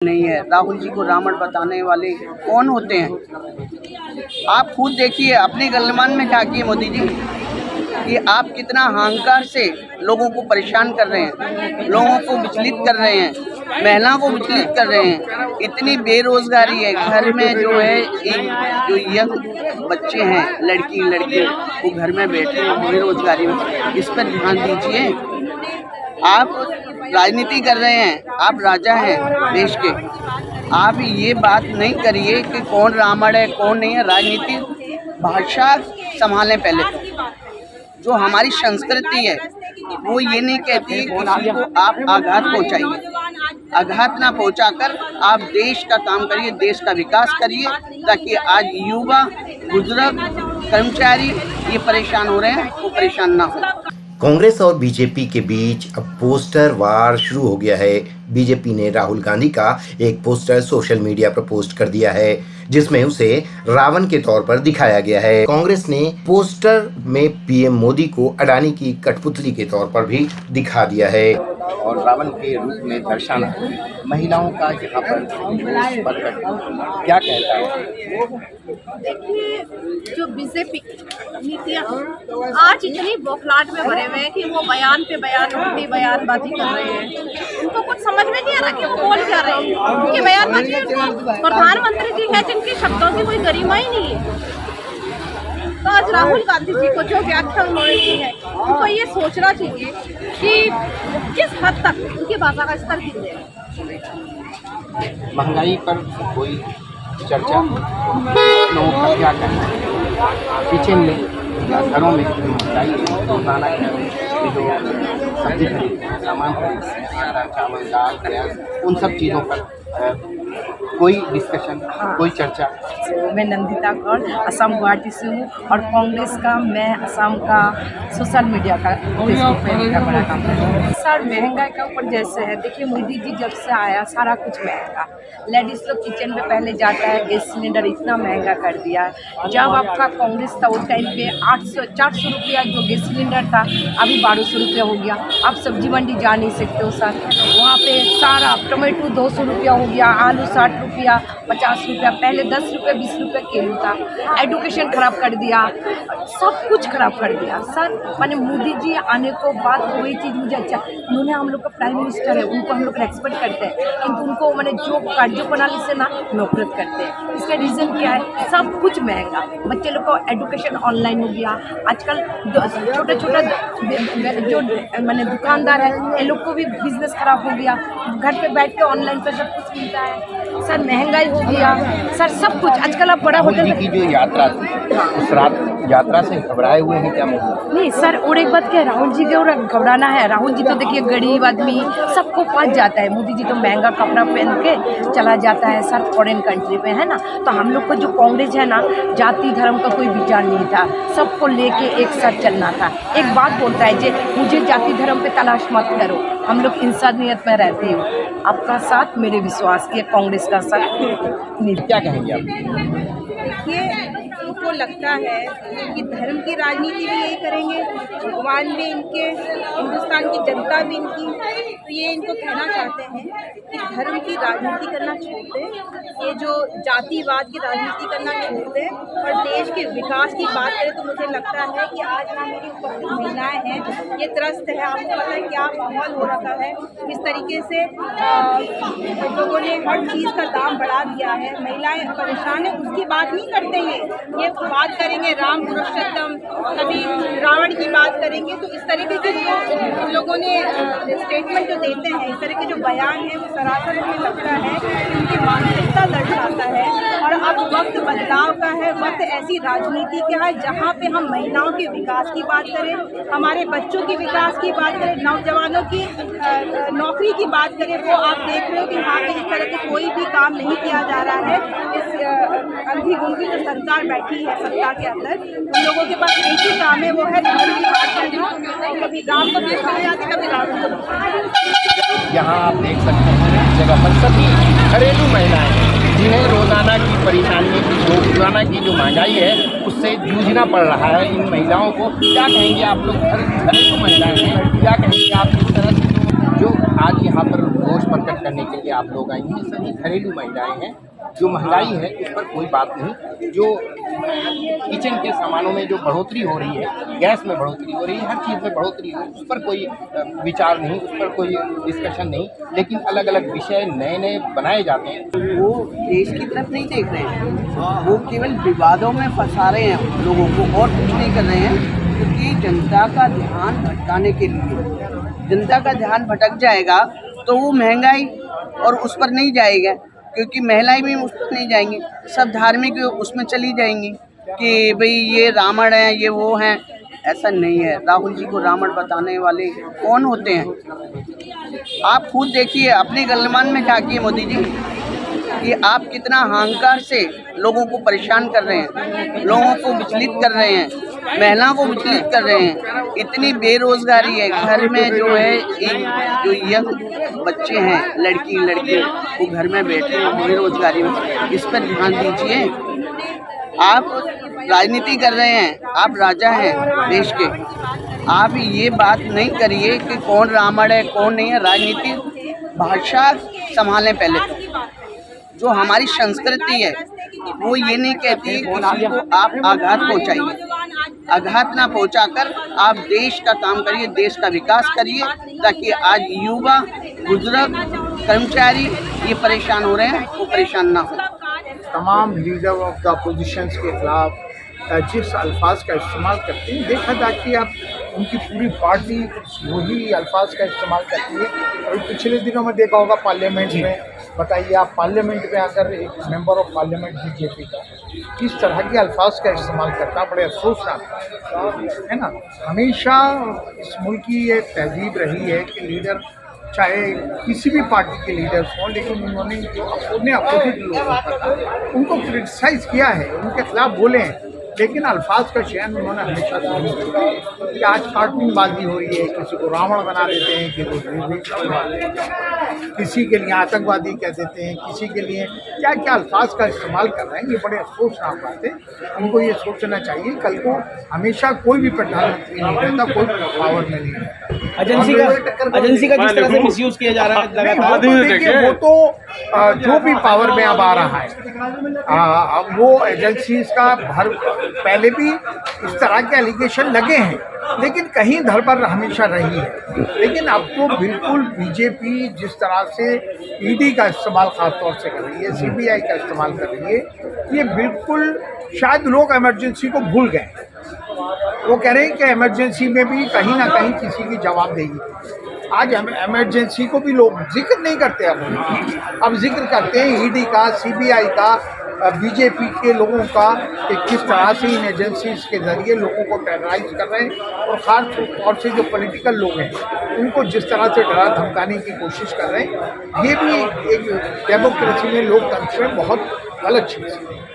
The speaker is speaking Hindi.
नहीं है। राहुल जी को रावण बताने वाले कौन होते हैं? आप खुद देखिए, अपने गलमान में झांकिए मोदी जी कि आप कितना अहंकार से लोगों को परेशान कर रहे हैं, लोगों को विचलित कर रहे हैं, महिलाओं को विचलित कर रहे हैं। इतनी बेरोजगारी है, घर में जो है जो यंग बच्चे हैं, लड़की लड़के वो घर में बैठे हैं बेरोजगारी में। इस पर ध्यान दीजिए। आप राजनीति कर रहे हैं, आप राजा हैं देश के। आप ये बात नहीं करिए कि कौन रावण है कौन नहीं है। राजनीति भाषा संभालें पहले तो। जो हमारी संस्कृति है वो ये नहीं कहती कि किसी को आप आघात पहुंचाइए। आघात ना पहुंचाकर आप देश का काम करिए, देश का विकास करिए, ताकि आज युवा बुजुर्ग कर्मचारी ये परेशान हो रहे हैं वो परेशान ना हो। कांग्रेस और बीजेपी के बीच अब पोस्टर वार शुरू हो गया है। बीजेपी ने राहुल गांधी का एक पोस्टर सोशल मीडिया पर पोस्ट कर दिया है, जिसमें उसे रावण के तौर पर दिखाया गया है। कांग्रेस ने पोस्टर में पीएम मोदी को अडानी की कठपुतली के तौर पर भी दिखा दिया है और रावण के रूप में दर्शाना महिलाओं का यहाँ पर क्या कहता है? देखिए, जो बीजेपी नीतियाँ आज इतनी बौखलाहट में भरे हुए हैं कि वो बयान पे बयान उल्टी बयानबाजी कर रहे हैं। उनको कुछ समझ में नहीं आ रहा कि वो बोल क्या रहे हैं। उनकी बयानबाजी प्रधानमंत्री जी है जिनके शब्दों की कोई गरिमा ही नहीं है। तो आज राहुल गांधी जी को जो व्याख्या उन्होंने की है, उनको ये सोचना चाहिए कि किस हद तक उनकी भाषा का स्तर गिर जाएगा। महंगाई पर कोई चर्चा, लोगों का क्या कहना है? किचन में या घरों में महंगाई है, रोजाना ये जो सब्जी खरीदते हैं, सामान खरीदते हैं, आटा चावल दाल गैस, उन सब चीज़ों पर कोई डिस्कशन, कोई चर्चा? मैं नंदिता कौर असम गुवाहाटी से हूँ और कांग्रेस का मैं असम का सोशल मीडिया का फेसबुक पे का बड़ा काम करती हूँ। सर, महंगाई का ऊपर जैसे है, देखिए मोदी जी जब से आया सारा कुछ महंगा। लेडीज़ लोग किचन में पहले जाता है, गैस सिलेंडर इतना महंगा कर दिया। जब आपका कांग्रेस था उस टाइम पे 400 रुपया जो गैस सिलेंडर था, अभी 1200 रुपया हो गया। आप सब्जी मंडी जा नहीं सकते हो सर, वहाँ पे सारा टमाटो 200 रुपया हो गया, आलू 60 रुपया 50 रुपया, पहले 10 रुपये 20 रुपये किलो था। एडुकेशन ख़राब कर दिया, सब कुछ ख़राब कर दिया सर। मैंने मोदी जी आने को बाद वही चीज़ मुझे अच्छा, उन्होंने हम लोग का प्राइम मिनिस्टर है, उनको हम लोग रेस्पेक्ट करते हैं, किंतु उनको मैंने जो कार्यप्रणाली से ना नफरत करते हैं। इसका रीज़न क्या है? सब कुछ महंगा। बच्चे लोग को एडुकेशन ऑनलाइन हो गया। आजकल छोटे छोटे जो मैंने दुकानदार है, ये लोग को भी बिजनेस खराब हो गया। घर पे बैठ के ऑनलाइन पर सब कुछ मिलता है सर। महंगाई हो गया सर, सब कुछ। आजकल आप बड़ा होटल की जो यात्रा थी, उस यात्रा से घबराए हुए हैं क्या मोदी? नहीं सर, और एक बात क्या है, राहुल जी को घबराना है? राहुल जी तो देखिए गरीब आदमी सबको पास जाता है। मोदी जी तो महंगा कपड़ा पहन के चला जाता है सर फॉरेन कंट्री पे, है ना। तो हम लोग को जो कांग्रेस है ना, जाति धर्म का कोई विचार नहीं था, सबको लेके एक साथ चलना था। एक बात बोलता है जे मुझे जाति धर्म पे तलाश मत करो, हम लोग इंसानियत में रहते हो। आपका साथ मेरे विश्वास के कांग्रेस का साथ नहीं। क्या कहेंगे आप? देखिए, उनको लगता है कि धर्म की राजनीति भी यही करेंगे, भगवान भी इनके, हिंदुस्तान की जनता भी इनकी। तो ये इनको कहना चाहते हैं कि धर्म की राजनीति करना छोड़ दें, ये जो जातिवाद की राजनीति करना छोड़ दें और देश के विकास की बात करें। तो मुझे लगता है कि आज ना मेरी उपस्थित महिलाएं हैं, ये त्रस्त है। आपको पता है क्या माहौल हो रखा है, किस तरीके से लोगों ने हर चीज़ का दाम बढ़ा दिया है। महिलाएं परेशान हैं, उसकी बात नहीं करते हैं। ये बात करेंगे राम पुरुषोत्तम, कभी रावण की बात करेंगे। तो इस तरीके के जो लोगों ने स्टेटमेंट जो देते हैं, इस तरह के जो बयान है, वो सरासर मुझे लगता है कि उनकी मानसिकता दर्शाता है। और अब वक्त बदलाव का है, वक्त ऐसी राजनीति का है जहाँ पे हम महिलाओं के विकास की बात करें, हमारे बच्चों के विकास की बात करें, नौजवानों की नौकरी की बात करें। वो आप देख रहे हो कि यहाँ पे इस तरह के कोई भी काम नहीं किया जा रहा है। इस अंधी गुंगी जो सरकार बैठी है सत्ता के अंदर, उन लोगों के पास एक ही काम है, वो है धर्म की बात करना। कभी राम को पेश कर जाते, कभी रावण को। यहाँ आप देख सकते हैं इस जगह पर सभी घरेलू महिलाएं, जिन्हें रोजाना की परेशानी, रोजाना की जो महंगाई है उससे जूझना पड़ रहा है। इन महिलाओं को क्या कहेंगे आप लोग? घरेलू महिलाएं हैं, क्या कहेंगे आप इस तरह जो आज यहाँ पर रोष प्रकट करने के लिए आप लोग आई हैं। सभी घरेलू महिलाएं हैं। जो महंगाई है उस पर कोई बात नहीं, जो किचन के सामानों में जो बढ़ोतरी हो रही है, गैस में बढ़ोतरी हो रही है, हर चीज़ में बढ़ोतरी हो रही है, उस पर कोई विचार नहीं, उस पर कोई डिस्कशन नहीं, लेकिन अलग अलग विषय नए नए बनाए जाते हैं। वो देश की तरफ नहीं देख रहे हैं, वो केवल विवादों में फंसा रहे हैं लोगों को और कुछ नहीं कर रहे हैं। क्योंकि जनता का ध्यान भटकाने के लिए, जनता का ध्यान भटक जाएगा तो वो महंगाई और उस पर नहीं जाएगा, क्योंकि महिलाएं भी उस पर नहीं जाएंगी, सब धार्मिक उसमें चली जाएंगी कि भाई ये रावण है, ये वो हैं। ऐसा नहीं है। राहुल जी को रावण बताने वाले कौन होते हैं? आप खुद देखिए, अपने गलमान में झाँकिए मोदी जी कि आप कितना अहंकार से लोगों को परेशान कर रहे हैं, लोगों को विचलित कर रहे हैं, महिलाओं को विचलित कर रहे हैं। इतनी बेरोजगारी है, घर में जो है जो यंग बच्चे हैं, लड़के वो घर में बैठे हैं बेरोजगारी में। इस पर ध्यान दीजिए। आप राजनीति कर रहे हैं, आप राजा हैं देश के, आप ये बात नहीं करिए कि कौन रावण है कौन नहीं है। राजनीति भाषा संभालें पहले तो। जो हमारी संस्कृति है वो ये नहीं कहती कि किसी को आप आघात पहुंचाइए, आघात ना पहुंचाकर आप देश का काम करिए, देश का विकास करिए, ताकि आज युवा, बुजुर्ग, कर्मचारी ये परेशान हो रहे हैं वो परेशान ना हो। तमाम लीडर ऑफ द अपोजिशंस के खिलाफ जिस अल्फाज का इस्तेमाल करते हैं, देखा जाए कि अब उनकी पूरी पार्टी वही अल्फाज का इस्तेमाल करती है। और पिछले दिनों में देखा होगा पार्लियामेंट में, बताइए आप पार्लियामेंट में आकर एक मेंबर ऑफ पार्लियामेंट बीजेपी का किस तरह के अल्फाज का इस्तेमाल करता, बड़े अफसोसनाक है ना। हमेशा इस मुल्क की ये तहजीब रही है कि लीडर चाहे किसी भी पार्टी के लीडर्स हों, लेकिन उन्होंने जो अपने अपोजिट लोग उनको क्रिटिसाइज़ किया है, उनके खिलाफ बोले हैं, लेकिन अल्फाज का चयन उन्होंने हमेशा नहीं किया। कि आज कार्टूनबाजी हो रही है, किसी को रावण बना देते हैं, किसी के लिए आतंकवादी कह देते हैं, किसी के लिए क्या क्या अल्फाज का इस्तेमाल कर रहे हैं। ये बड़े अफसोसनाक बात है। उनको ये सोचना चाहिए, कल को हमेशा कोई भी प्रधानमंत्री नहीं रहता, कोई पावर में नहीं रहता। एजेंसी का जिस तरह से मिसयूज किया जा रहा है, देखिए वो तो जो भी पावर में अब आ रहा है, वो एजेंसीज का पहले भी इस तरह के एलिगेशन लगे हैं, लेकिन कहीं धर पर हमेशा रही है। लेकिन अब तो बिल्कुल बीजेपी जिस तरह से ईडी का इस्तेमाल खासतौर से कर रही है, सीबीआई का इस्तेमाल कर रही है, ये बिल्कुल शायद लोग इमरजेंसी को भूल गए। वो कह रहे हैं कि इमरजेंसी में भी कहीं ना कहीं किसी की जवाबदेही। आज इमरजेंसी को भी लोग जिक्र नहीं करते, अब जिक्र करते हैं ईडी का, सीबीआई का, बीजेपी के लोगों का, कि किस तरह से इन एजेंसीज के ज़रिए लोगों को टेरराइज कर रहे हैं, और ख़ास तौर से जो पॉलिटिकल लोग हैं उनको जिस तरह से डरा धमकाने की कोशिश कर रहे हैं। ये भी एक डेमोक्रेसी में, लोकतंत्र में बहुत गलत चीज़ है।